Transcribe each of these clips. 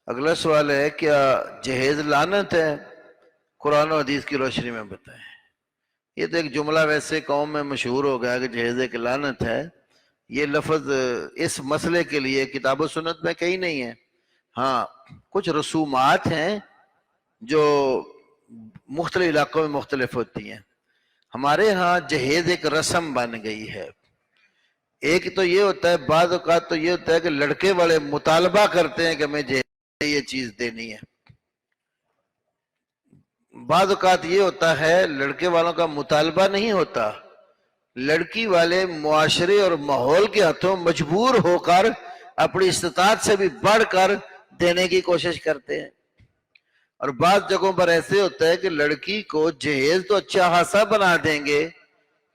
اگلا سوال ہے، کیا جہیز لعنت ہے؟ قرآن و حدیث کی روشنی میں بتائیں۔ یہ تو ایک جملہ ویسے قوم میں مشہور ہو گیا کہ جہیز ایک لعنت ہے۔ یہ لفظ اس مسئلے کے لیے کتاب و سنت میں کہیں نہیں ہے۔ ہاں، کچھ رسومات ہیں جو مختلف علاقوں میں مختلف ہوتی ہیں۔ ہمارے ہاں جہیز ایک رسم بن گئی ہے۔ ایک تو یہ ہوتا ہے، بعض اوقات تو یہ ہوتا ہے کہ لڑکے والے مطالبہ کرتے ہیں کہ ہمیں جہیز یہ چیز دینی ہے۔ بعض اوقات یہ ہوتا ہے لڑکے والوں کا مطالبہ نہیں ہوتا، لڑکی والے معاشرے اور ماحول کے ہاتھوں مجبور ہو کر اپنی استطاعت سے بھی بڑھ کر دینے کی کوشش کرتے ہیں۔ اور بعض جگہوں پر ایسے ہوتا ہے کہ لڑکی کو جہیز تو اچھا خاصا بنا دیں گے،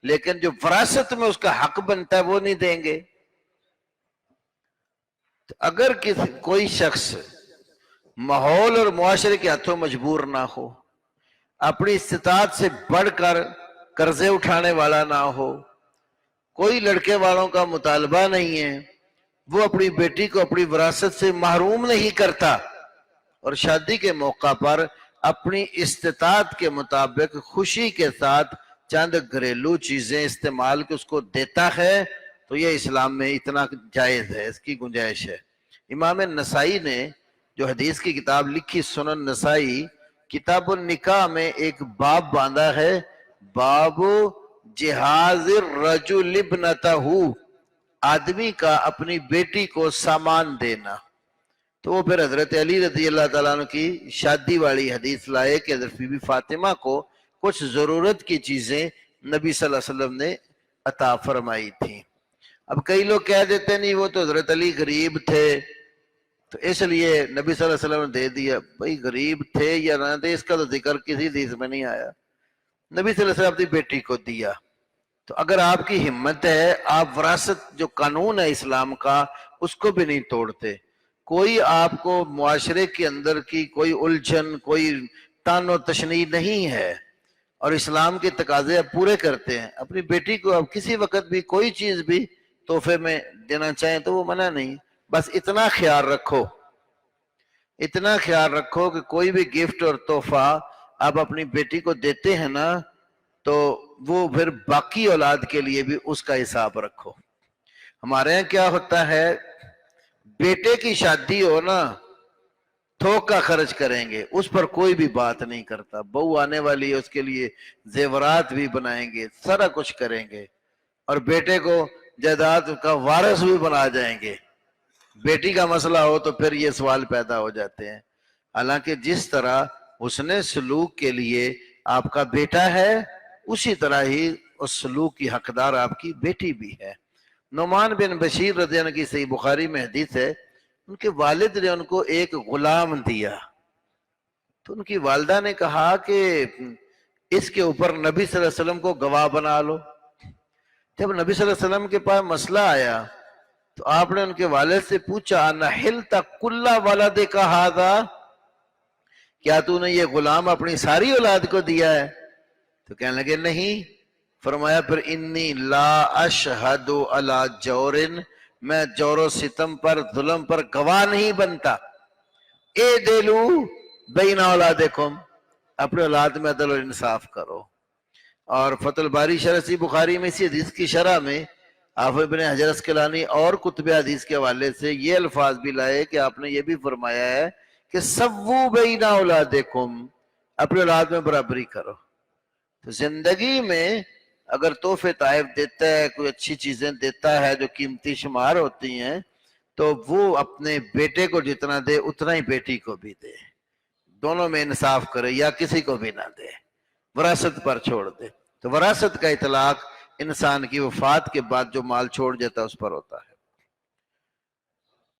لیکن جو وراثت میں اس کا حق بنتا ہے وہ نہیں دیں گے۔ تو اگر کوئی شخص ماحول اور معاشرے کے ہاتھوں مجبور نہ ہو، اپنی استطاعت سے بڑھ کر قرضے اٹھانے والا نہ ہو، کوئی لڑکے والوں کا مطالبہ نہیں ہے، وہ اپنی بیٹی کو اپنی وراثت سے محروم نہیں کرتا، اور شادی کے موقع پر اپنی استطاعت کے مطابق خوشی کے ساتھ چند گھریلو چیزیں استعمال کے اس کو دیتا ہے، تو یہ اسلام میں اتنا جائز ہے، اس کی گنجائش ہے۔ امام نسائی نے جو حدیث کی کتاب لکھی سنن نسائی، کتاب النکاح میں ایک باب باندھا ہے، باب جہاز الرجل ابنتہ، آدمی کا اپنی بیٹی کو سامان دینا۔ تو وہ پھر حضرت علی رضی اللہ تعالیٰ عنہ کی شادی والی حدیث لائے کہ حضرت بی بی فاطمہ کو کچھ ضرورت کی چیزیں نبی صلی اللہ علیہ وسلم نے عطا فرمائی تھیں۔ اب کئی لوگ کہہ دیتے نہیں وہ تو حضرت علی غریب تھے تو اس لیے نبی صلی اللہ علیہ وسلم نے دے دیا۔ بھائی غریب تھے یا نہ تھے اس کا تو ذکر کسی حدیث میں نہیں آیا، نبی صلی اللہ علیہ وسلم اپنی بیٹی کو دیا۔ تو اگر آپ کی ہمت ہے، آپ وراثت جو قانون ہے اسلام کا اس کو بھی نہیں توڑتے، کوئی آپ کو معاشرے کے اندر کی کوئی الجھن، کوئی تان و تشنیع نہیں ہے، اور اسلام کے تقاضے آپ پورے کرتے ہیں۔ اپنی بیٹی کو آپ کسی وقت بھی کوئی چیز بھی تحفے میں دینا چاہیں تو وہ منع نہیں، بس اتنا خیال رکھو کہ کوئی بھی گفٹ اور تحفہ آپ اپنی بیٹی کو دیتے ہیں نا تو وہ پھر باقی اولاد کے لیے بھی اس کا حساب رکھو۔ ہمارے یہاں کیا ہوتا ہے، بیٹے کی شادی ہو نا تھوک کا خرچ کریں گے، اس پر کوئی بھی بات نہیں کرتا، بہو آنے والی ہے اس کے لیے زیورات بھی بنائیں گے، سارا کچھ کریں گے، اور بیٹے کو جائیداد کا وارث بھی بنا جائیں گے۔ بیٹی کا مسئلہ ہو تو پھر یہ سوال پیدا ہو جاتے ہیں۔ حالانکہ جس طرح حسن سلوک کے لیے آپ کا بیٹا ہے، اسی طرح ہی اس سلوک کی حقدار آپ کی بیٹی بھی ہے۔ نعمان بن بشیر رضی اللہ عنہ کی صحیح بخاری میں حدیث ہے، ان کے والد نے ان کو ایک غلام دیا، تو ان کی والدہ نے کہا کہ اس کے اوپر نبی صلی اللہ علیہ وسلم کو گواہ بنا لو۔ جب نبی صلی اللہ علیہ وسلم کے پاس مسئلہ آیا تو آپ نے ان کے والد سے پوچھا، اَنَحِلْتَ كُلَّ وَلَدِكَ هَذَا، کیا تو نے یہ غلام اپنی ساری اولاد کو دیا ہے؟ تو کہنے لگے نہیں۔ فرمایا پھر انی لا اشہد علی جور، میں جور و ستم پر، ظلم پر گواہ نہیں بنتا۔ اعدلوا بین اولادکم، اپنے اولاد میں عدل و انصاف کرو۔ اور فتح الباری شرح صحیح بخاری میں اسی حدیث کی شرح میں حافظ ابن حجر اسقلانی اور کتب حدیث کے حوالے سے یہ الفاظ بھی لائے کہ آپ نے یہ بھی فرمایا ہے کہ سووا بین اولادکم، اپنے اولاد میں برابری کرو۔ تو زندگی میں اگر تحفے تحائف دیتا ہے، کوئی اچھی چیزیں دیتا ہے جو قیمتی شمار ہوتی ہیں، تو وہ اپنے بیٹے کو جتنا دے اتنا ہی بیٹی کو بھی دے، دونوں میں انصاف کرے، یا کسی کو بھی نہ دے، وراثت پر چھوڑ دے۔ تو وراثت کا اطلاق انسان کی وفات کے بعد جو مال چھوڑ جاتا ہے اس پر ہوتا ہے۔